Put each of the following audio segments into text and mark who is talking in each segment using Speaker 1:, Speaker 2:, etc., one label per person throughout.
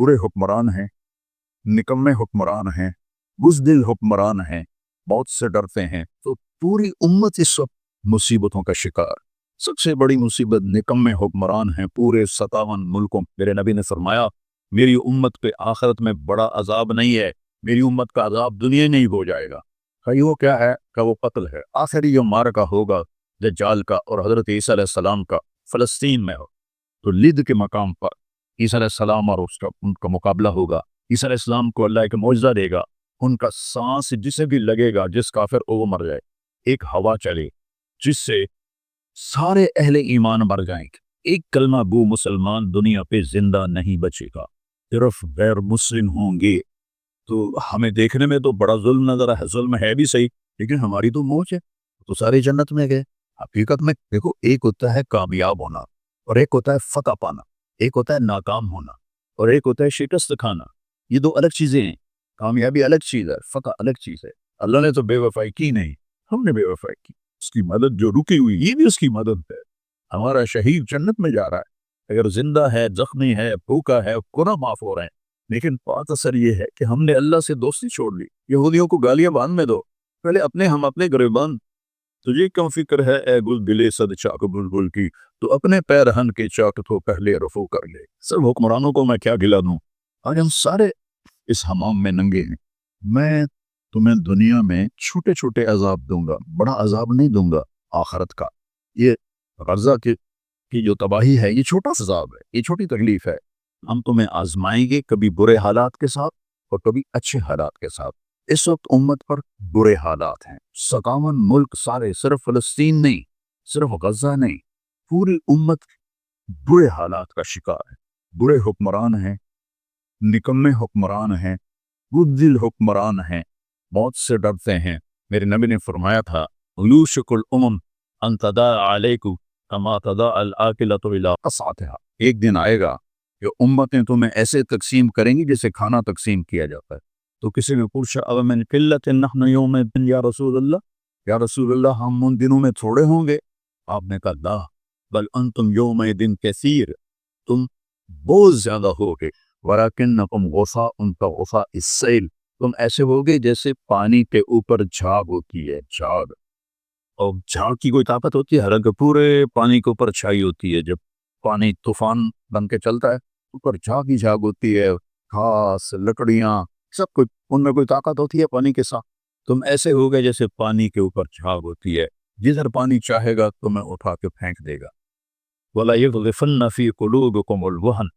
Speaker 1: बुरे हुक्मरान हैं, निकम्मे हुक्मरान हैं, बुज़दिल हुक्मरान हैं, मौत से डरते हैं। तो पूरी उम्मत इस वक्त मुसीबतों का शिकार। सबसे बड़ी मुसीबत निकम्मे हुक्मरान हैं पूरे 57 मुल्कों। मेरे नबी ने फरमाया मेरी उम्मत पे आखिरत में बड़ा अजाब नहीं है, मेरी उम्मत का अजाब दुनिया नहीं हो जाएगा। कही वो क्या है? का वो कत्ल है। आखिरी जो मारका होगा दज्जाल का और हज़रत ईसा अलैहिस्सलाम का फ़लस्तीन में हो, तो लिद के मकाम पर ईसा अलैहिस्सलाम और उनका मुकाबला होगा। ईसा अलैहिस्सलाम को अल्लाह एक मौजज़ा देगा, उनका सांस जिसे भी लगेगा, जिस काफिर वो मर जाए, एक हवा चले जिससे सारे अहले ईमान मर जाएंगे। एक कलमा गो मुसलमान दुनिया पे जिंदा नहीं बचेगा, सिर्फ गैर मुस्लिम होंगे। तो हमें देखने में तो बड़ा जुल्म नजर है, जुल्म है भी सही, लेकिन हमारी तो मौज है, तो सारे जन्नत में गए। हकीकत में देखो, एक होता है कामयाब होना और एक होता है फतह पाना, एक होता है नाकाम होना और एक होता है शिकस्त खाना। ये दो अलग चीजें हैं। कामयाबी अलग चीज है, फतह अलग चीज है। अल्लाह ने तो बेवफाई की नहीं, हमने बेवफाई की। उसकी मदद जो रुकी हुई, ये भी उसकी मदद है। हमारा शहीद जन्नत में जा रहा है, अगर जिंदा है, जख्मी है, भूखा है, गुनाह माफ हो रहे हैं। लेकिन बात असर ये है कि हमने अल्लाह से दोस्ती छोड़ ली। यहूदियों को गालियां बांध में दो, पहले अपने हम अपने गिरबान। तुझे क्यों फिक्र है ए गुल दिले सद चाक बुलबुल की, तो अपने पैरहन के चाक तो पहले रफू कर ले। सब हुक्मरानों को मैं क्या गिला दूं? आज हम सारे इस हमाम में नंगे हैं। मैं तुम्हें दुनिया में छोटे छोटे अजाब दूंगा, बड़ा अजाब नहीं दूंगा आखिरत का। ये गजा की जो तबाही है, ये छोटा सा अजाब है, ये छोटी तकलीफ है। हम तुम्हें आजमाएंगे, कभी बुरे हालात के साथ और कभी अच्छे हालात के साथ। इस वक्त उम्मत पर बुरे हालात हैं। 57 मुल्क सारे, सिर्फ फलस्तीन नहीं, सिर्फ गजा नहीं, पूरी उम्मत बुरे हालात का शिकार है। बुरे हुक्मरान हैं, निकम्मे हुक्मरान हैं, बुज़दिल हुक्मरान हैं, मौत से डरते हैं। मेरे नबी ने फरमाया था लूशकुल उमम अन तदा अलैकु कमा तदा अल आकिलतु इला क़सअतिहा। एक दिन आएगा कि उम्मतें तुम्हें ऐसे तकसीम करेंगी जैसे खाना तकसीम किया जाता है। तो किसी ने पूछा अब मिन क़िल्लतिन नहनु यौमइज़िन या रसूल अल्लाह, हम उन दिनों में थोड़े होंगे? आपने कहा ला बल अंतुम यौमइज़िन कसीर, तुम बहुत ज्यादा होगे। वलाकिन्नकुम गुसाउन कगुसाइ इस्सैल, तुम ऐसे होगे जैसे पानी के ऊपर झाग होती है, झाग। और झाग की कोई ताकत होती है? हालांकि पूरे पानी के ऊपर छाई होती है। जब पानी तूफान बन के चलता है, ऊपर झाग ही झाग होती है, घास, लकड़ियां, सब कुछ, उनमें कोई ताकत होती है पानी के साथ? तुम ऐसे हो गए जैसे पानी के ऊपर झाग होती है, जिधर पानी चाहेगा तुम्हें उठा के फेंक देगा। वला यग़लिफ़न्न फ़ी क़ुलूबिकुमुल वहन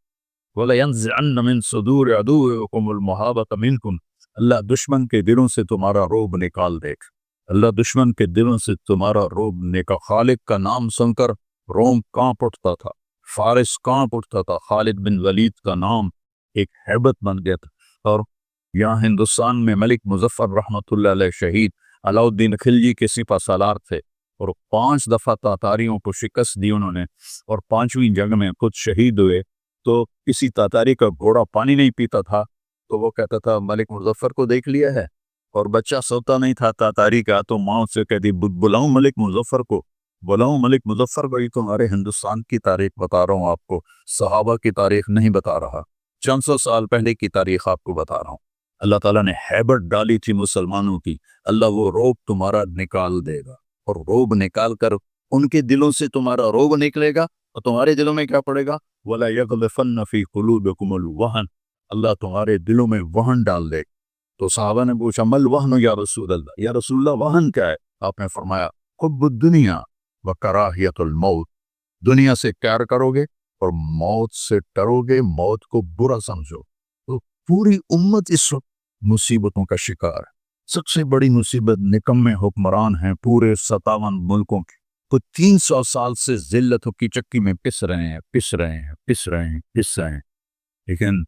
Speaker 1: वला यंज़अन्न मिन सुदूरि अदुव्विकुमुल मुहाबत मिनकुम। अल्लाह दुश्मन के दिलों से तुम्हारा रोब निकाल देगा। अल्लाह दुश्मन के दिलों से तुम्हारा रोब निकाल। खालिद का नाम सुनकर रोम कांप उठता था, फारिस कांप उठता था। खालिद बिन वलीद का नाम एक हैबत बन गया था। और यहाँ हिंदुस्तान में मलिक मुजफ्फर रहमतुल्लाह अलैह शहीद अलाउद्दीन खिलजी के सिपा सालार थे और 5 दफा तातारियों को शिकस्त दी उन्होंने, और 5वीं जंग में खुद शहीद हुए। तो किसी तातारी का घोड़ा पानी नहीं पीता था, तो वो कहता था मलिक मुजफ्फर को देख लिया है। और बच्चा सोता नहीं था तातारी का, तो माँ से कहती बुलाऊं मलिक मुजफ्फर को, बुलाऊं मलिक मुजफ्फर को। ये तुम्हारे हिंदुस्तान की तारीख बता रहा हूँ आपको, सहाबा की तारीख नहीं बता रहा, 500 साल पहले की तारीख आपको बता रहा हूँ। अल्लाह ताला ने हैबत डाली थी मुसलमानों की। अल्लाह वो रोब तुम्हारा निकाल देगा, और रोब निकाल कर उनके दिलों से तुम्हारा रोब निकलेगा, और तुम्हारे दिलों में क्या पड़ेगा? वला यग़लिफ़न्न फ़ी क़ुलूबिकुमुल वहन, अल्लाह तुम्हारे दिलों में वहन डाल दे। तो सहाबा ने पूछा मल वहन या रसूल अल्लाह, या रसूल अल्लाह वहन क्या है? आपने फरमाया हुब्बुद दुनिया व कराहियतुल मौत, दुनिया से प्यार करोगे और मौत से डरोगे, मौत को बुरा समझो। तो पूरी उम्मत इस वक्त मुसीबतों का शिकार है। सबसे बड़ी मुसीबत निकम्मे हुक्मरान हैं पूरे 57 मुल्कों की। तो 300 साल से जिल्लतों की चक्की में पिस रहे हैं, पिस रहे हैं, पिस रहे हैं, पिस रहे हैं। लेकिन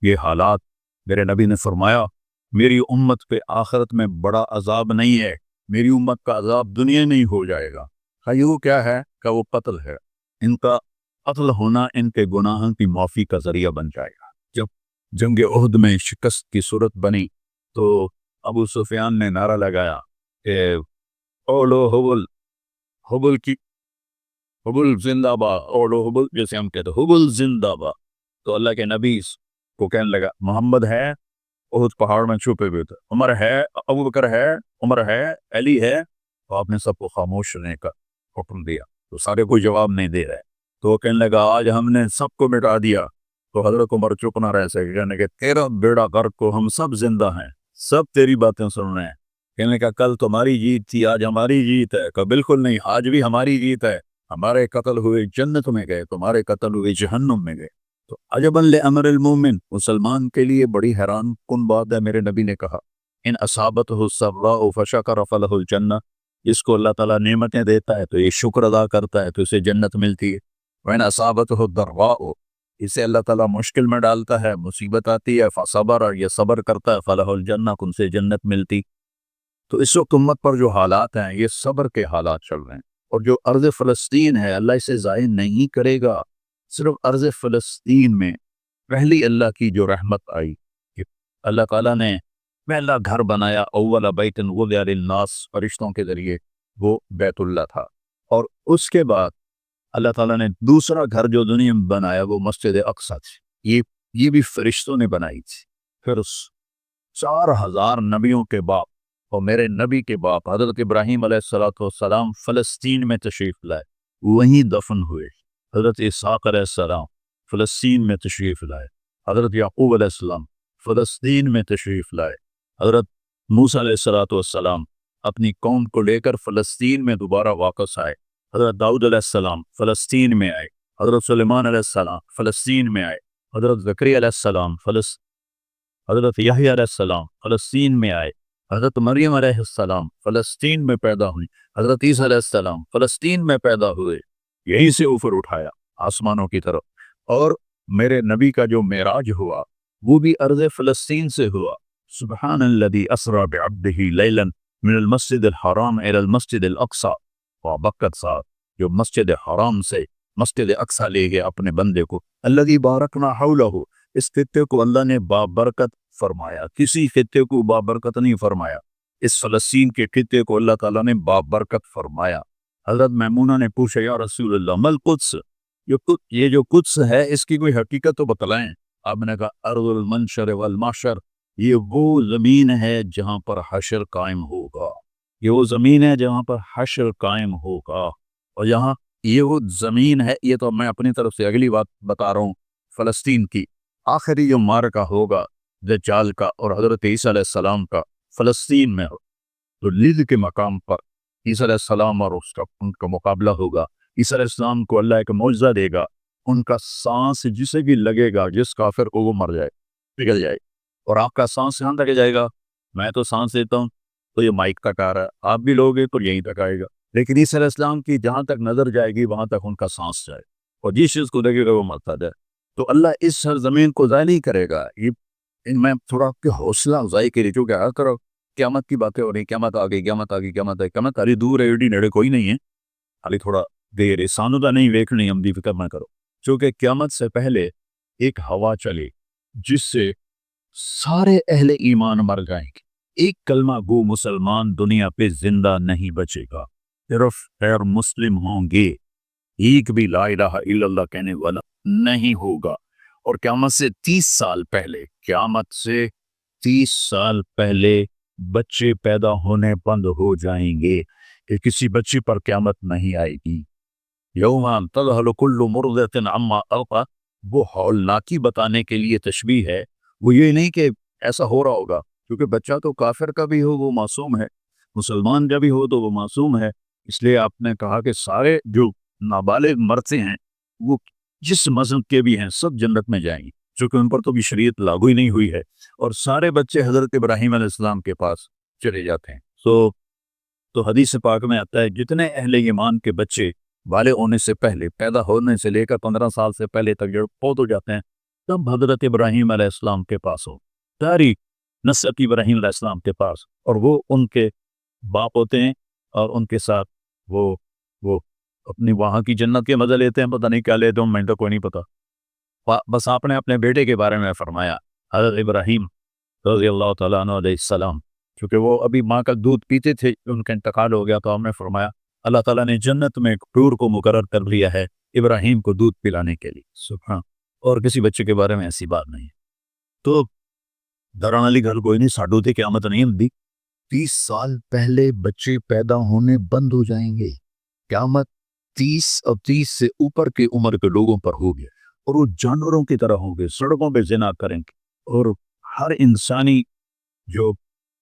Speaker 1: ये हालात, मेरे नबी ने फरमाया मेरी उम्मत पे आखिरत में बड़ा अजाब नहीं है, मेरी उम्मत का अजाब दुनिया नहीं हो जाएगा। ये वो क्या है? का वो कत्ल है। इनका कत्ल होना इनके गुनाहों की माफ़ी का जरिया बन जाएगा। जब जंग उहद में शिकस्त की सूरत बनी, तो अबू सुफियान ने नारा लगाया कि ओलो हुबुल, हुबुल की हुबुल जिंदाबाद, ओलो हुबुल, जैसे हम कहते हुबुल जिंदाबाद। तो अल्लाह के नबी کو कहने लगा मोहम्मद है उस पहाड़ में छुपे हुए थे, उमर है, अबू बकर है, उमर है, अली है। तो आपने सबको खामोश रहने का हुक्म दिया, तो सारे कोई जवाब नहीं दे रहे। तो वो कहने लगा आज हमने सबको मिटा दिया। तो हजरत उमर चुप ना रह सके, कहने के तेरा बेड़ा गर्क को, हम सब जिंदा हैं, सब तेरी बातें सुन रहे हैं। कहने का कल तुम्हारी जीत थी, आज हमारी जीत है। कहा बिल्कुल नहीं, आज भी हमारी जीत है। हमारे कत्ल हुए जन्नत में गए, तुम्हारे कत्ल हुए जहन्नुम में गए। तो अजबन ले अमरिल मोमिन, मुसलमान के लिए बड़ी हैरान कुन बात है। मेरे नबी ने कहा इन असाबत हो सर्रा फशकर फलहुल जन्नत, जिसको अल्लाह ताला नेमतें देता है तो ये शुक्र अदा करता है तो इसे जन्नत मिलती है। वैन असाबत हो दर्रा हो, इसे अल्लाह ताला मुश्किल में डालता है, मुसीबत आती है, फसबर, और ये सब्र करता है, फलहुल जन्नत, उनसे जन्नत मिलती। तो इस वक्त उम्मत पर जो हालात हैं ये सब्र के हालात चल रहे हैं। और जो अर्ज़ फ़लस्तीन है अल्लाह इसे ज़ाय नहीं करेगा। सिर्फ अर्ज़ फ़लस्तीन में पहली अल्लाह की जो रहमत आई कि अल्लाह ताला ने पहला घर बनाया, अव्वल बैतन वुदिअ लिन्नास, फरिश्तों के ज़रिए, वो बैतुल्लाह था। और उसके बाद अल्लाह ताला ने दूसरा घर जो दुनिया में बनाया वो मस्जिद अक्सा थी। ये भी फरिश्तों ने बनाई थी। फिर 4000 नबियों के बाप और मेरे नबी के बाप हज़रत इब्राहीम अलैहिस्सलाम फ़लस्तीन में तशरीफ़ लाए, वहीं दफन हुए। हज़रत इसहाक़ अलैहिस्सलाम फ़लस्तीन में तशरीफ़ लाए, हज़रत याक़ूब अलैहिस्सलाम फ़लस्तीन में तशरीफ़ लाए, हज़रत मूसा अलैहिस्सलाम अपनी कौम को लेकर फ़लस्तीन में दोबारा वापस आए, हज़रत दाऊद अलैहिस्सलाम फ़लस्तीन में आए, हज़रत सुलेमान अलैहिस्सलाम फ़लस्तीन में आए, हज़रत ज़करिया अलैहिस्सलाम हज़रत यहया अलैहिस्सलाम फ़लस्तीन में आए, हज़रत मरियम अलैहिस्सलाम फ़लस्तीन में पैदा हुई, हज़रत ईसा अलैहिस्सलाम फ़लस्तीन में पैदा हुए, यहीं से ऊपर उठाया आसमानों की तरफ। और मेरे नबी का जो मेराज हुआ वो भी अर्ज़ फ़लस्तीन से हुआ। सुब्हानल्लज़ी अस्रा बिअब्दिही लैलन मिनल मस्जिदिल हराम इलल मस्जिदिल अक्सा, बरकत साथ जो मस्जिद हराम से मस्जिद अक्सा ले गया अपने बंदे को। अल्लज़ी बारकना हौलहु, इस खित्ते को अल्लाह ने बाबरकत फरमाया, किसी खित्ते को बाबरकत नहीं फरमाया, इस फ़लस्तीन के खित्ते को अल्लाह ताला ने बाबरकत फरमाया। हज़रत मैमूना ने पूछा या रसूल अल्लाह मल कुद्स, ये जो कुद्स है इसकी कोई हकीकत तो बतलाएं। आपने कहा अर्ज़ुल मंशर वल महशर, ये वो ज़मीन है जहाँ पर हशर कायम होगा, ये वो ज़मीन है जहाँ पर हशर कायम होगा। और यहाँ ये वो ज़मीन है, ये तो मैं अपनी तरफ से अगली बात बता रहा हूँ, फ़लस्तीन की आखिरी जो मारका होगा दज्जाल का और हज़रत ईसा अलैहिस्सलाम का फ़लस्तीन में हो, तो लिद के मकाम पर ईसा अलैहिस्सलाम और उनका मुकाबला होगा। ईसा अलैहिस्सलाम को अल्लाह एक मौजज़ा देगा, उनका सांस जिसे भी लगेगा, जिस काफिर को, वो मर जाए, पिघल जाए। और आपका सांस यहाँ तक जाएगा, मैं तो सांस लेता हूँ तो ये माइक तक आ रहा है, आप भी लोगे तो यहीं तक आएगा, लेकिन ईसा अलैहिस्सलाम की जहाँ तक नज़र जाएगी वहाँ तक उनका सांस जाए, और जिस चीज़ को देखेगा वो मरता जाए। तो अल्लाह इस सरज़मीन को ज़ाय नहीं करेगा। ये मैं थोड़ा आपके हौसला अफजाई के लिए, जो क्या करो क़यामत की बातें हो रही, क़यामत आ गई, क़यामत आ गई, क़यामत आई, क़यामत अरे दूर है, एडी नेड़े कोई नहीं है, खाली थोड़ा देर है, सानू दा नहीं वेखनी, हम दी फिक्र ना करो। क्योंकि क़यामत से पहले एक हवा चली जिससे सारे अहले ईमान मर जाएंगे, एक कलमा गो मुसलमान दुनिया पे जिंदा नहीं बचेगा, सिर्फ गैर मुस्लिम होंगे, एक भी ला इलाहा इल्लल्लाह कहने वाला नहीं होगा। और क़यामत से 30 साल पहले, क़यामत से 30 साल पहले बच्चे पैदा होने बंद हो जाएंगे, कि किसी बच्ची पर क़यामत नहीं आएगी। यौमा तज़हलु कुल्लु मुर्दिअतिन अम्मा अर्दअत, वो हौलनाकी बताने के लिए तशबीह है, वो ये नहीं कि ऐसा हो रहा होगा, क्योंकि बच्चा तो काफिर का भी हो वो मासूम है, मुसलमान का भी हो तो वो मासूम है। इसलिए आपने कहा कि सारे जो नाबालिग मरते हैं वो जिस मज़हब के भी हैं सब जन्नत में जाएंगे, क्योंकि उन पर तो भी शरीयत लागू ही नहीं हुई है, और सारे बच्चे हज़रत इब्राहीम अलैहिस्सलाम के पास चले जाते हैं। तो हदीस पाक में आता है जितने अहले ईमान के बच्चे वाले होने से पहले, पैदा होने से लेकर 15 साल से पहले तक जब पौध हो जाते हैं, तब हज़रत इब्राहीम अलैहिस्सलाम के पास हो, सारी नस्ल इब्राहीम अलैहिस्सलाम के पास, और वो उनके बाप होते हैं, और उनके साथ वो अपनी वहाँ की जन्नत के मज़े लेते हैं, पता नहीं क्या लेते हैं, मैं तो कोई नहीं पता। बस आपने अपने बेटे के बारे में फरमाया हज़रत इब्राहीम रज़ियल्लाहु तआला अन्हु अलैहिस्सलाम, क्योंकि वो अभी माँ का दूध पीते थे, उनका इंतकाल हो गया, तो हमने फरमाया अल्लाह ताला ने जन्नत में एक हूर को मुकर्रर कर लिया है इब्राहीम को दूध पिलाने के लिए। सुभान, और किसी बच्चे के बारे में ऐसी बात नहीं है। تو ਡਰਨ ਵਾਲੀ ਗੱਲ ਕੋਈ नहीं, साडू ते क़यामत नहीं ਹੁੰਦੀ। 30 साल पहले बच्चे पैदा होने बंद हो जाएंगे। क़यामत 30 और 30 से ऊपर की उम्र के लोगों पर होगी और वो जानवरों की तरह होंगे, सड़कों पे जिना करेंगे और हर इंसानी जो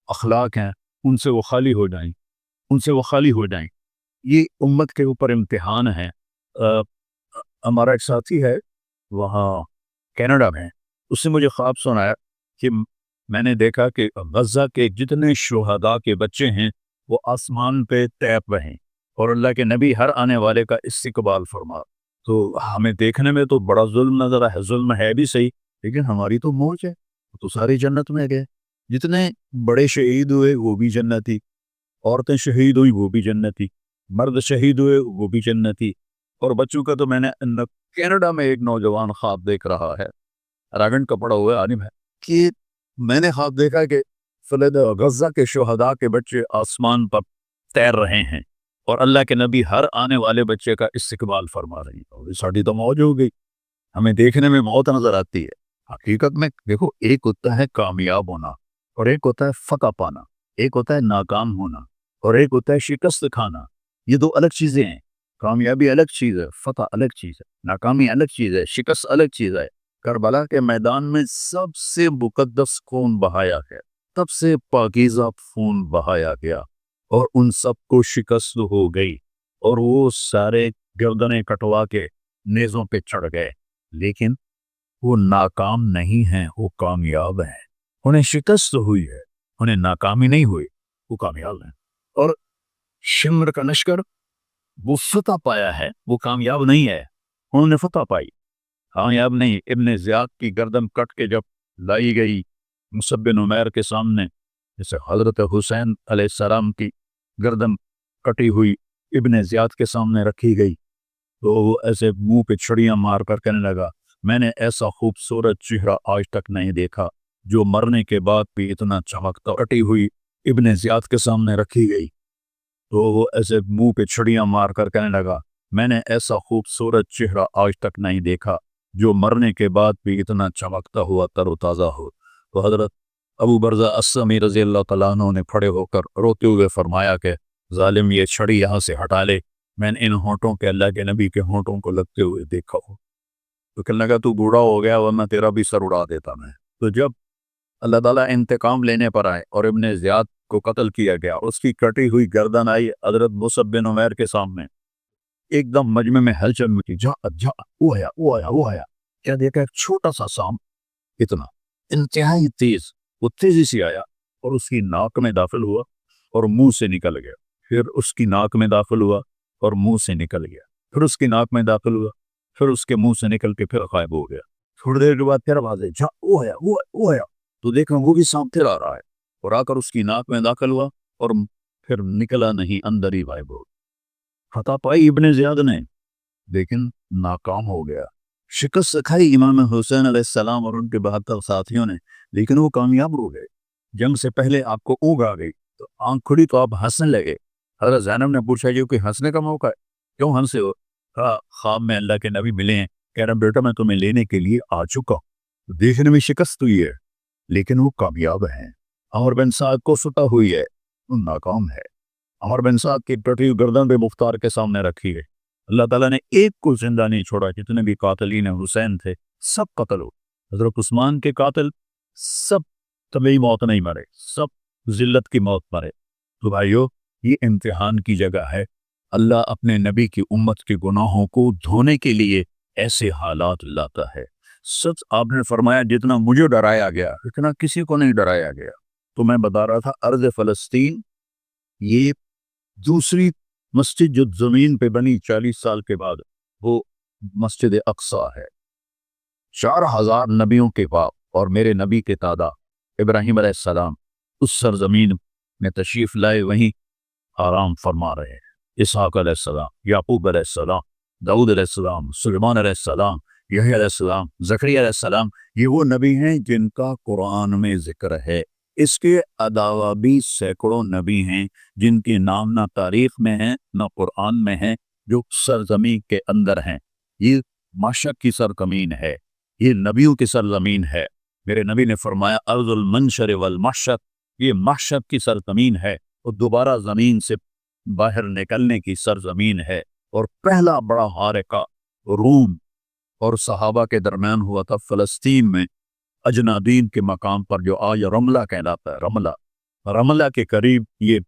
Speaker 1: अखलाक हैं उनसे वो खाली हो जाएंगे, उनसे वो खाली हो जाएंगे। ये उम्मत के ऊपर इम्तिहान है। हमारा एक साथी है वहाँ कनाडा में, उसने मुझे ख्वाब सुनाया कि मैंने देखा कि गज़ा के जितने शुहदा के बच्चे हैं वो आसमान पे तैर रहे हैं और अल्लाह के नबी हर आने वाले का इस्तकबाल फरमा। तो हमें देखने में तो बड़ा जुल्म नजर है, जुल्म है भी सही, लेकिन हमारी तो मौज है, तो सारी जन्नत में गए। जितने बड़े शहीद हुए वो भी जन्नती, औरतें शहीद हुई वो भी जन्नती, मर्द शहीद हुए वो भी जन्नती। और बच्चों का तो मैंने कनाडा में एक नौजवान ख्वाब देख रहा है, रागन का पड़ा हुआ आलिम है, कि मैंने ख्वाब देखा कि गज़ा के शुहदा के बच्चे आसमान पर तैर रहे हैं और अल्लाह के नबी हर आने वाले बच्चे का इस्तकबाल फरमा रहे हैं। और साड़ी तो मौज हो गई, हमें देखने में मौत नजर आती है। हकीकत में देखो, एक होता है कामयाब होना और एक होता है फतह पाना, एक होता है नाकाम होना और एक होता है शिकस्त खाना। ये दो अलग चीजें हैं। कामयाबी अलग चीज है, फतह अलग चीज है, नाकामी अलग चीज है, शिकस्त अलग चीज है। करबला के मैदान में सबसे मुकद्दस खून बहाया गया, सबसे पाकीज़ा खून बहाया गया और उन सबको शिकस्त हो गई और वो सारे गर्दनें कटवा के नेज़ों पे चढ़ गए, लेकिन वो नाकाम नहीं हैं, वो कामयाब हैं। उन्हें शिकस्त हुई है, उन्हें नाकामी नहीं हुई, वो कामयाब हैं। और शिमर का लश्कर वो फतह पाया है, वो कामयाब नहीं है, उन्होंने फतह पाई, कामयाब नहीं। इब्ने ज़ियाद की गर्दन कट के जब लाई गई मुसअब बिन उमैर के सामने, जैसे हज़रत हुसैन अलैहिस्सलाम की गर्दन कटी हुई इब्ने ज़ियाद के सामने रखी गई, तो वो ऐसे मुंह पे छड़ियां मार कर कहने लगा, मैंने ऐसा खूबसूरत चेहरा आज तक नहीं देखा जो मरने के बाद भी इतना चमकता। कटी हुई इब्ने ज़ियाद के सामने रखी गई, तो वो ऐसे मुंह पे छड़ियां मार कर कहने लगा, मैंने ऐसा खूबसूरत चेहरा आज तक नहीं देखा जो मरने के बाद भी इतना चमकता हुआ तरोताज़ा हो। तो हज़रत अबू बरज़ा अस्समी रज़ी अल्लाह तआला अन्हु ने खड़े होकर रोते हुए फरमाया कि जालिम, ये छड़ी यहाँ से हटा ले, मैंने इन होंठों के अल्लाह के नबी के होंठों को लगते हुए देखा हो। तो कहने लगा, तू बूढ़ा हो गया वरना तेरा भी सर उड़ा देता मैं। तो जब अल्लाह ताला इंतकाम लेने पर आए और इब्ने ज़ियाद को कत्ल किया गया, उसकी कटी हुई गर्दन आई हज़रत मुसअब बिन उमैर के सामने, एकदम मजमे में हलचल मची, जा जा, वो आया, वो आया, वो आया। क्या देखा, एक छोटा सा सांप, इतना इंतहाई तेज, वो तेजी से आया और उसकी नाक में दाखिल हुआ और मुंह से निकल गया, फिर उसकी नाक में दाखिल हुआ और मुंह से निकल गया, फिर उसकी नाक में दाखिल हुआ, फिर उसके मुंह से निकल के फिर गायब हो गया। थोड़ी देर के बाद फिर आवाज आई, जा, वो आया, वो आया। तो देखा वो भी सांप फिर आ रहा है और आकर उसकी नाक में दाखिल हुआ और फिर निकला नहीं, अंदर ही गायब हो गया। फतह पाई इब्ने ज़ियाद ने, लेकिन नाकाम हो गया। शिकस्त खाई इमाम हुसैन अलैहिस्सलाम और उनके 72 साथियों ने, लेकिन वो कामयाब हो गए। जंग से पहले आपको ऊँग आ गई तो आंख खुली तो आप हंसने लगे। हज़रत ज़ैनब ने पूछा, ये कोई हंसने का मौका है, क्यों हंसे हो? कहा, ख्वाब में अल्लाह के नबी मिले हैं, कह रहे बेटा मैं तुम्हें लेने के लिए आ चुका हूँ। देखने में शिकस्त हुई है लेकिन वो कामयाब हैं। अमर बिन साद को सुता हुई है, वो नाकाम है। अमर बिन साद की कटी हुई गर्दन पे मुख्तार के सामने रखी है। अल्लाह ताला ने एक को जिंदा नहीं छोड़ा, जितने भी कातिलीन हुसैन थे सब कत्ल हो। हजरत उस्मान के कातिल सब तबई मौत नहीं मरे, सब जिल्लत की मौत मरे। तो भाइयों, ये इम्तिहान की जगह है। अल्लाह अपने नबी की उम्मत के गुनाहों को धोने के लिए ऐसे हालात लाता है। सच आपने फरमाया, जितना मुझे डराया गया इतना किसी को नहीं डराया गया। तो मैं बता रहा था, अर्ज़ फ़लस्तीन ये दूसरी मस्जिद जो जमीन पे बनी 40 साल के बाद, वो मस्जिद अक्सा है। 4000 नबियों के बाप और मेरे नबी के दादा इब्राहिम अलैहिस्सलाम उस सरजमीन में तशरीफ लाए, वहीं आराम फरमा रहे हैं। इसहाक अलैहिस्सलाम, याकूब अलैहिस्सलाम, दाऊद अलैहिस्सलाम, सुलेमान अलैहिस्सलाम, यहया अलैहिस्सलाम, ज़करिया अलैहिस्सलाम, ये वो नबी हैं जिनका कुरान में जिक्र है। इसके अलावा भी सैकड़ों नबी हैं जिनके नाम ना तारीख में हैं ना कुरान में हैं, जो सरजमीन के अंदर हैं। ये माशक की सरजमीन है, ये नबियों की सरजमीन है। میرے نبی نے فرمایا ارض المنشر والمحشر، یہ محشر کی سرزمین ہے اور دوبارہ زمین سے باہر نکلنے کی سرزمین ہے، اور پہلا بڑا حارقہ روم اور صحابہ کے درمیان ہوا تھا فلسطین میں اجنادین کے مقام پر، جو آج رملہ کہلاتا ہے۔ رملہ کے قریب یہ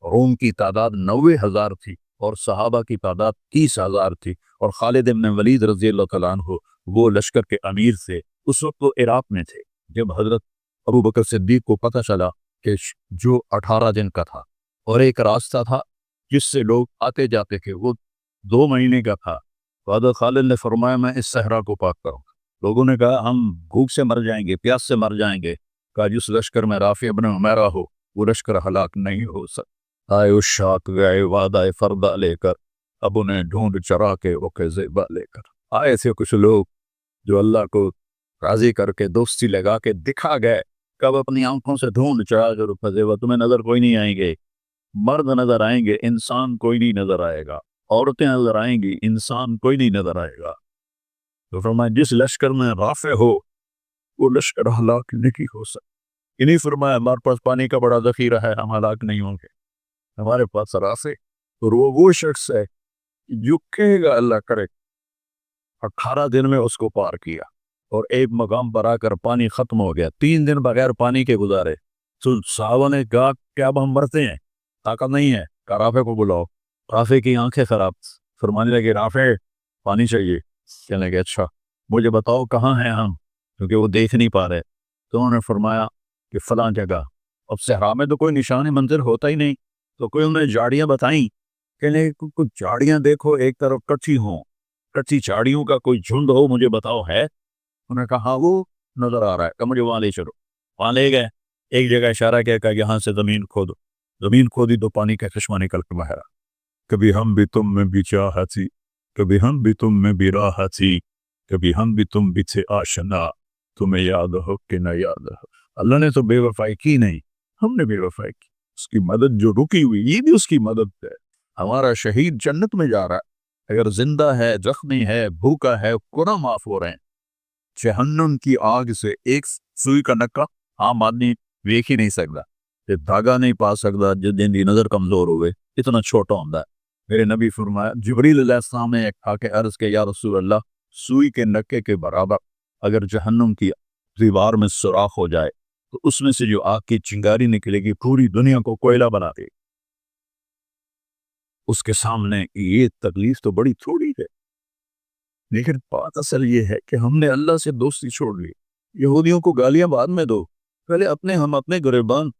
Speaker 1: روم کی تعداد 90,000 تھی اور صحابہ کی تعداد 30,000 تھی، اور خالد بن ولید رضی اللہ تعالیٰ عنہ وہ لشکر کے امیر تھے۔ اس وقت وہ عراق میں تھے جب حضرت ابو بکر صدیق کو پتہ چلا کہ جو 18 دن کا تھا اور ایک راستہ تھا جس سے لوگ آتے جاتے تھے وہ 2 مہینے کا تھا، تو حضرت خالد نے فرمایا میں اس صحرا کو پاک کروں۔ لوگوں نے کہا ہم بھوک سے مر جائیں گے، پیاس سے مر جائیں گے۔ کہا جس لشکر میں رافع ابن عمیرہ ہو وہ لشکر ہلاک نہیں ہو سکتا۔ آئے اشاق گئے وعدہ فردہ لے کر، اب انہیں ڈھونڈ چرا کے اوکے زیبا لے کر۔ آئے تھے کچھ لوگ جو اللہ کو راضی کر کے دوستی لگا کے دکھا گئے، کب اپنی آنکھوں سے ڈھونڈ چرا کر فضیبا، تمہیں نظر کوئی نہیں آئیں گے، مرد نظر آئیں گے، انسان کوئی نہیں نظر آئے گا، عورتیں نظر آئیں گی، انسان کوئی نہیں نظر آئے گا۔ تو فرمایا جس لشکر میں رافع ہو وہ لشکر ہلاک نہیں ہو سکتا۔ انہیں فرمایا ہمارے پاس پانی کا بڑا ذخیرہ ہے، ہم ہلاک نہیں ہوں گے، ہمارے پاس رافع اور وہ شخص ہے جو کہے گا اللہ کرے۔ 18 دن میں اس کو پار کیا اور ایک مقام پر آ کر پانی ختم ہو گیا، 3 دن بغیر پانی کے گزارے۔ تو صحابہ نے کہا کیا اب ہم مرتے ہیں، طاقت نہیں ہے، کہا رافع کو بلاؤ۔ رافع کی آنکھیں خراب، فرمانے لگے رافع پانی چاہیے۔ کہنے لگے اچھا مجھے بتاؤ کہاں ہیں ہم، کیونکہ وہ دیکھ نہیں پا رہے۔ تو انہوں نے فرمایا کہ فلاں جگہ۔ اب صحرا میں تو کوئی نشان منظر ہوتا ہی نہیں، تو کوئی انہیں جھاڑیاں بتائیں، کہنے لگے کچھ جھاڑیاں دیکھو ایک طرف کٹھی ہوں، کٹھی جھاڑیوں کا کوئی جھنڈ ہو، مجھے بتاؤ ہے؟ انہوں نے کہا ہاں وہ نظر آ رہا ہے، کہ مجھے وہاں لے چلو۔ وہاں لے گئے، ایک جگہ اشارہ کیا، کہا یہاں سے زمین کھودو۔ زمین کھودی تو پانی کا چشمہ نکل کے باہر آ۔ کبھی ہم بھی تم میں بھی چاہت تھی، کبھی ہم بھی تم میں بھی راحت تھی، کبھی ہم بھی تم بھی تھے آشنا، تمہیں یاد ہو کہ نہ یاد ہو۔ اللہ نے تو بے وفائی کی نہیں، ہم نے بے وفائی کی۔ اس کی مدد جو رکی ہوئی یہ بھی اس کی مدد ہے۔ ہمارا شہید جنت میں جا رہا ہے، اگر زندہ ہے، زخمی ہے، بھوکا ہے، گناہ معاف ہو رہے ہیں۔ جہنم کی آگ سے ایک سوئی کا نکا عام آدمی دیکھ ہی نہیں سکتا، یہ دھاگا نہیں پا سکتا، جن کی نظر کمزور ہوئے اتنا چھوٹا ہوتا ہے۔ میرے نبی فرمایا جبریل علیہ السلام نے ایک آ کے عرض کہ یا رسول اللہ سوئی کے نکے کے برابر اگر جہنم کی دیوار میں سوراخ ہو جائے تو اس میں سے جو آگ کی چنگاری نکلے گی پوری دنیا کو کوئلہ بنا دے۔ اس کے سامنے یہ تکلیف تو بڑی تھوڑی ہے، لیکن بات اصل یہ ہے کہ ہم نے اللہ سے دوستی چھوڑ لی۔ یہودیوں کو گالیاں بعد میں دو، پہلے ہم اپنے گریبان۔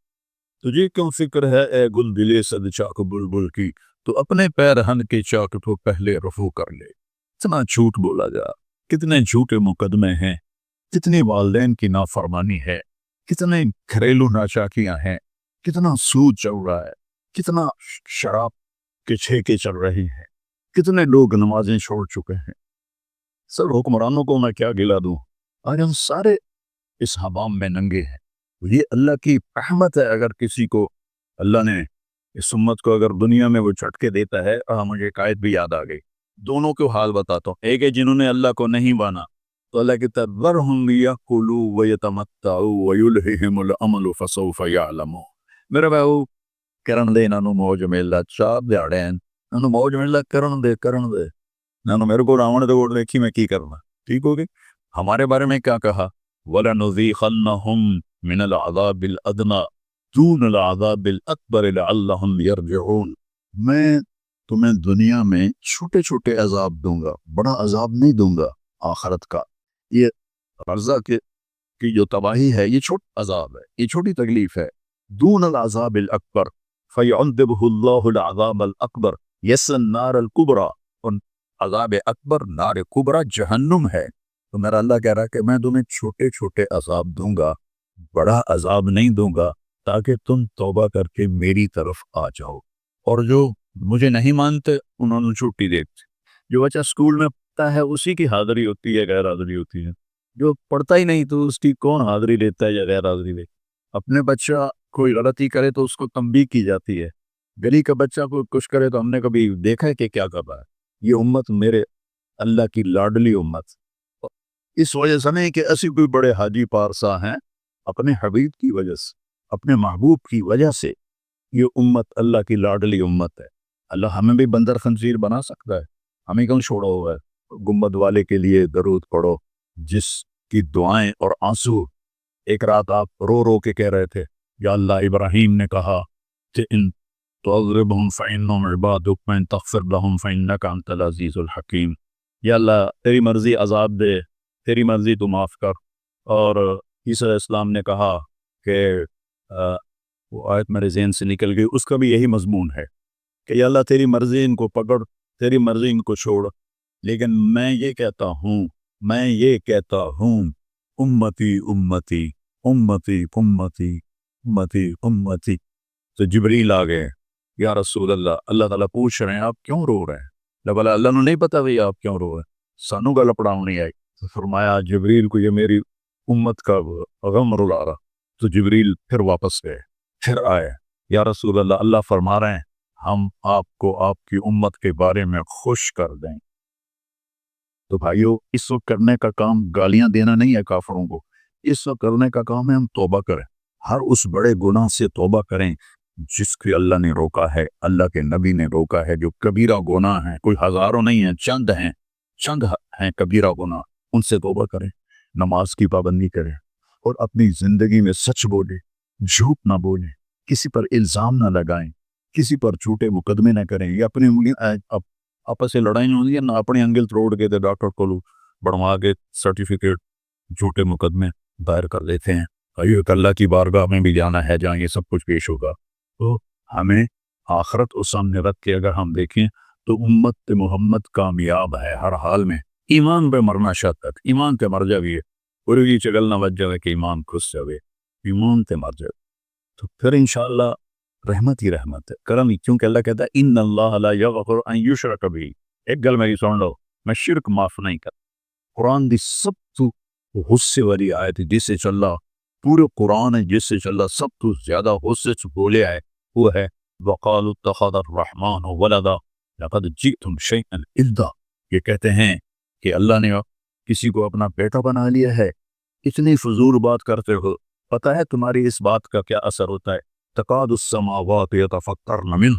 Speaker 1: تجھے کیوں فکر ہے اے گل دلے صد چاک بلبل کی، تو اپنے پیرہن کے چاک تو پہلے رفو کر لے۔ اتنا جھوٹ بولا جا، کتنے جھوٹے مقدمے ہیں، کتنی والدین کی نافرمانی ہے، کتنے گھریلو ناچاکیاں ہیں، کتنا سود چل رہا ہے، کتنا شراب کے چھیکے چل رہی ہیں، کتنے لوگ نمازیں چھوڑ چکے ہیں۔ سب حکمرانوں کو میں کیا گلا دوں، آج ہم سارے اس حمام میں ننگے ہیں۔ یہ اللہ کی رحمت ہے، اگر کسی کو اللہ نے اس امت کو اگر دنیا میں وہ جھٹکے دیتا ہے۔ مجھے ایک آیت بھی یاد آ گئی، دونوں کو حال بتاتا ہوں۔ ایک ہے جنہوں نے اللہ کو نہیں مانا تو اللہ کی طرف ذرہم یاکلوا ویتمتعوا ویلہہم الامل فسوف یعلمون۔ میرے بھائیو کرن دے نانو موج میلا چاپ دیاڑے ہیں، نانو موج میلا کرن دے نانو میرے کو راون دے ووٹ دیکھی میں کی کرنا، ٹھیک ہوگی۔ ہمارے بارے میں کیا کہا، وَلَنُذِيقَنَّهُمْ مِنَ الْعَذَابِ الْأَدْنَى دُونَ الْعَذَابِ الْأَكْبَرِ لَعَلَّهُمْ يَرْجِعُونَ۔ میں تمہیں دنیا میں چھوٹے چھوٹے عذاب دوں گا، بڑا عذاب نہیں دوں گا آخرت کا۔ یہ عرضہ کی جو تباہی ہے یہ چھوٹا عذاب ہے، یہ چھوٹی تکلیف ہے۔ دون العذاب الاکبر فیعذبہ اللہ العذاب الاکبر یس النار الکبریٰ، اور عذاب اکبر نار کبریٰ جہنم ہے۔ تو میرا اللہ کہہ رہا ہے کہ میں تمہیں چھوٹے چھوٹے عذاب دوں گا، بڑا عذاب نہیں دوں گا، تاکہ تم توبہ کر کے میری طرف آ جاؤ۔ اور جو مجھے نہیں مانتے انہوں نے چھٹی دیتے۔ جو بچہ اسکول میں پڑھتا ہے اسی کی حاضری ہوتی ہے، غیر حاضری ہوتی ہے۔ جو پڑھتا ہی نہیں تو اس کی کون حاضری لیتا ہے یا غیر حاضری لیتا ہے؟ اپنے بچہ کوئی غلطی کرے تو اس کو تنبیہ کی جاتی ہے، گلی کا بچہ کوئی کچھ کرے تو ہم نے کبھی دیکھا ہے کہ کیا کر رہا ہے؟ یہ امت میرے اللہ کی لاڈلی امت، اس وجہ سے نہیں کہ ایسی کوئی بڑے حاجی پارسا ہیں، اپنے حبیب کی وجہ سے، اپنے محبوب کی وجہ سے یہ امت اللہ کی لاڈلی امت ہے۔ اللہ ہمیں بھی بندر خنزیر بنا سکتا ہے، ہمیں کیوں چھوڑا ہوا ہے؟ گنبد والے کے لیے درود پڑھو، جس کی دعائیں اور آنسو ایک رات آپ رو رو کے کہہ رہے تھے، یا اللہ ابراہیم نے کہا کہ ان تعذبهم فإنهم عبادك وإن تغفر لهم فإنك أنت العزيز الحکیم، یا اللہ تیری مرضی عذاب دے، تیری مرضی تو معاف کر۔ اور عیسیٰ علیہ السلام نے کہا کہ وہ آیت میرے ذہن سے نکل گئی، اس کا بھی یہی مضمون ہے کہ یا اللہ تیری مرضی ان کو پکڑ، تیری مرضی ان کو چھوڑ، لیکن میں یہ کہتا ہوں امتی امتی امتی امتی امتی امتی۔ تو جبریل آ گئے، یا رسول اللہ، اللہ تعالیٰ پوچھ رہے ہیں آپ کیوں رو رہے ہیں؟ بولا اللہ نے نہیں پتا بھئی آپ کیوں رو رہے ہیں، سانوں کا لپڑاؤں نہیں آئی۔ تو فرمایا جبریل کو یہ میری امت کا غم رلا رہا۔ تو جبریل پھر واپس گئے، پھر آئے، یا رسول اللہ، اللہ فرما رہے ہیں ہم آپ کو آپ کی امت کے بارے میں خوش کر دیں۔ تو بھائیو، اس وقت کرنے کا کام گالیاں دینا نہیں ہے کافروں کو، اس وقت کرنے کا کام ہے ہم توبہ کریں، ہر اس بڑے گناہ سے توبہ کریں جس کی اللہ نے روکا ہے، اللہ کے نبی نے روکا ہے، جو کبیرہ گناہ ہیں، کوئی ہزاروں نہیں ہیں، چند ہیں کبیرہ گناہ، ان سے توبہ کریں، نماز کی پابندی کریں، اور اپنی زندگی میں سچ بولیں، جھوٹ نہ بولیں، کسی پر الزام نہ لگائیں، کسی پر جھوٹے مقدمے نہ کریں۔ یہ اپنی آپس سے لڑائی نہیں ہوتی ہے، نہ اپنی انگل توڑ کے ڈاکٹر کو بڑھوا کے سرٹیفکیٹ جھوٹے مقدمے دائر کر لیتے ہیں۔ ایک اللہ کی بارگاہ میں بھی جانا ہے جہاں یہ سب کچھ پیش ہوگا۔ تو ہمیں آخرت اس سامنے رکھ کے اگر ہم دیکھیں تو امت محمد کامیاب ہے ہر حال میں، ایمان پہ مرنا شرط، ایمان پہ مر جاویے، پوری چگل نہ بچ جاوے کہ ایمان کھس جاوے، ایمان پہ مر جاوے تو پھر انشاءاللہ رحمت ہی رحمت ہے، کرم ہی، کیونکہ اللہ کہتا ہے ان اللہ لا یغفر ان یشرک بہ۔ ایک گل میری سن لو، میں شرک معاف نہیں کرتا۔ قرآن دی سب تو غصے والی آیت جس سے چل رہا، پورے قرآن ہے جس سے چل رہا سب تو زیادہ غصے سے بولے آئے وہ ہے وَقَالُوا اتَّخَذَ الرَّحْمَنُ وَلَدًا لَقَدْ جِئْتُمْ شَيْئًا إِدًّا۔ یہ کہتے ہیں کہ اللہ نے کسی کو اپنا بیٹا بنا لیا ہے، اتنی فضول بات کرتے ہو، پتہ ہے تمہاری اس بات کا کیا اثر ہوتا ہے؟ تَكَادُ السَّمَاوَاتُ يَتَفَطَّرْنَ مِنْهُ،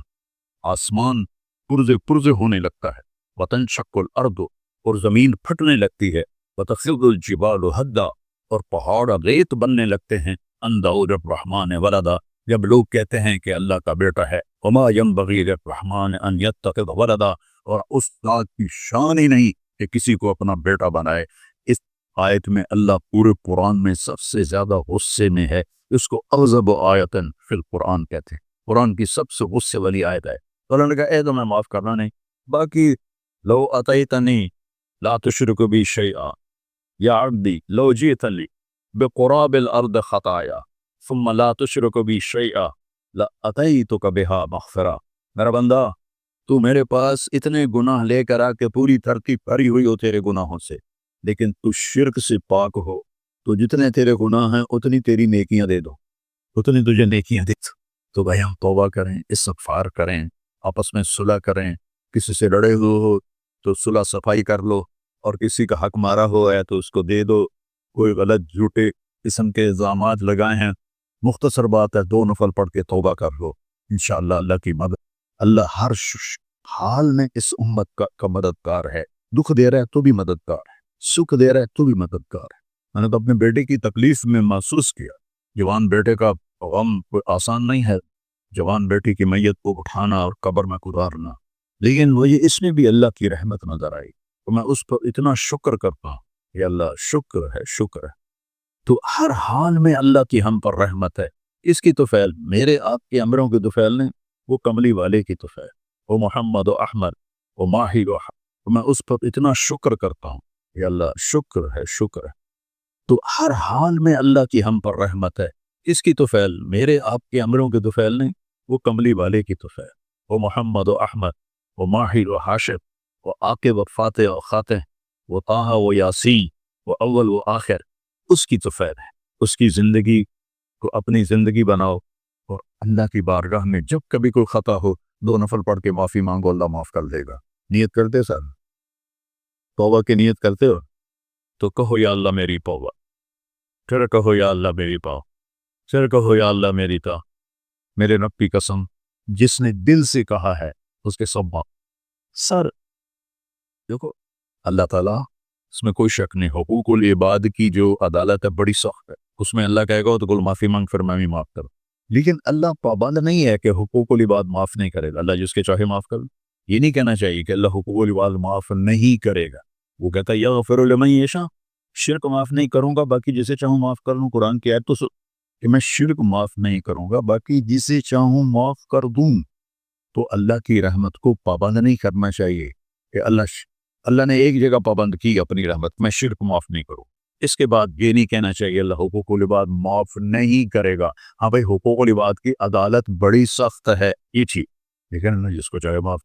Speaker 1: آسمان پرزے ہونے لگتا ہے، وَتَنشَقُّ الْأَرْضُ، اور زمین پھٹنے لگتی ہے، وَتَخِرُّ الْجِبَالُ هَدًّا، اور پہاڑ ریت بننے لگتے ہیں، أَن دَعَوْا لِلرَّحْمَنِ وَلَدًا، جب لوگ کہتے ہیں کہ اللہ کا بیٹا ہے، وَمَا يَنبَغِي لِلرَّحْمَنِ أَن يَتَّخِذَ وَلَدًا، اور اس ذات کی شان ہی نہیں کہ کسی کو اپنا بیٹا بنائے۔ اس آیت میں اللہ پورے قرآن میں سب سے زیادہ غصے میں ہے، اس کو اغضب آیتن فی القرآن کہتے ہیں، قرآن کی سب سے غصے والی آیت ہے۔ تو اللہ نے کہا اے تو میں معاف کرنا نہیں، باقی لو اتیتنی لا تشرک بی شیئا یا عبدی لو جئتنی بقراب الارض خطایا ثم لا تشرک بی شیئا لاتیتک بہا مغفرہ۔ میرا بندہ، تو میرے پاس اتنے گناہ لے کر آ کے پوری دھرتی بھری ہوئی ہو تیرے گناہوں سے، لیکن تو شرک سے پاک ہو، تو جتنے تیرے گناہ ہیں اتنی تیری نیکیاں دے دو، اتنی تجھے نیکیاں دے دو۔ تو بھائی ہم توبہ کریں، استغفار کریں، آپس میں صلح کریں، کسی سے لڑے ہوئے ہو تو صلح صفائی کر لو، اور کسی کا حق مارا ہوا ہے تو اس کو دے دو، کوئی غلط جھوٹے قسم کے الزامات لگائے ہیں، مختصر بات ہے 2 نفل پڑھ کے توبہ کر لو، انشاءاللہ اللہ کی مدد، اللہ ہر حال میں اس امت کا مددگار ہے، دکھ دے رہا ہے تو بھی مددگار ہے، سکھ دے رہا ہے تو بھی مددگار ہے۔ میں نے تو اپنے بیٹے کی تکلیف میں محسوس کیا، جوان بیٹے کا غم کوئی آسان نہیں ہے، جوان بیٹی کی میت کو اٹھانا اور قبر میں گزارنا، لیکن وہ یہ اس میں بھی اللہ کی رحمت نظر آئی، تو میں اس پر اتنا شکر کرتا ہوں کہ اللہ شکر ہے، شکر ہے۔ تو ہر حال میں اللہ کی ہم پر رحمت ہے، اس کی طفیل میرے آپ کے امروں کی طفیل نہیں، وہ کملی والے کی طفیل، وہ محمد و احمد و ماہی و میں اس پر اتنا شکر کرتا ہوں کہ اللہ شکر ہے، شکر ہے۔ تو ہر حال میں اللہ کی ہم پر رحمت ہے، اس کی طفیل میرے آپ کے امروں کی طفیل نہیں، وہ کملی والے کی طفیل، وہ محمد و احمد و ماہر و حاشر و عاقب و فاتح و خاتح و طٰہٰ و یاسین و اول و آخر، اس کی طفیل ہے۔ اس کی زندگی کو اپنی زندگی بناؤ، اور اللہ کی بارگاہ میں جب کبھی کوئی خطا ہو 2 نفل پڑھ کے معافی مانگو، اللہ معاف کر دے گا۔ نیت کرتے سر، توبہ کی نیت کرتے ہو؟ تو کہو یا اللہ میری توبہ، پھر کہو یا اللہ میری پاؤ، پھر کہو یا اللہ میری تا، میرے رب کی قسم جس نے دل سے کہا ہے اس کے سب معاف۔ سر دیکھو اللہ تعالیٰ اس میں کوئی شک نہیں، حقوق العباد کی جو عدالت ہے بڑی سخت ہے، اس میں اللہ کہے گا تو کل معافی مانگ پھر میں بھی معاف کروں، لیکن اللہ پابند نہیں ہے کہ حقوق العباد معاف نہیں کرے گا، اللہ جس کے چاہے معاف کر، یہ نہیں کہنا چاہیے کہ اللہ حقوق العباد معاف نہیں کرے گا، وہ کہتا ہے یغفر لمن یشاء، شرک معاف نہیں کروں گا باقی جسے چاہوں معاف کر لوں، قرآن کی آیت تو کہ میں شرک معاف نہیں کروں گا باقی جسے چاہوں معاف کر دوں، تو اللہ کی رحمت کو پابند نہیں کرنا چاہیے کہ اللہ نے ایک جگہ پابند کی اپنی رحمت، میں شرک معاف نہیں کروں، اس کے بعد یہ نہیں کہنا چاہیے اللہ حقوق العباد معاف نہیں کرے گا، ہاں بھائی حقوق العباد کی عدالت بڑی سخت ہے یہ ٹھیک، لیکن اللہ جس کو چاہے معاف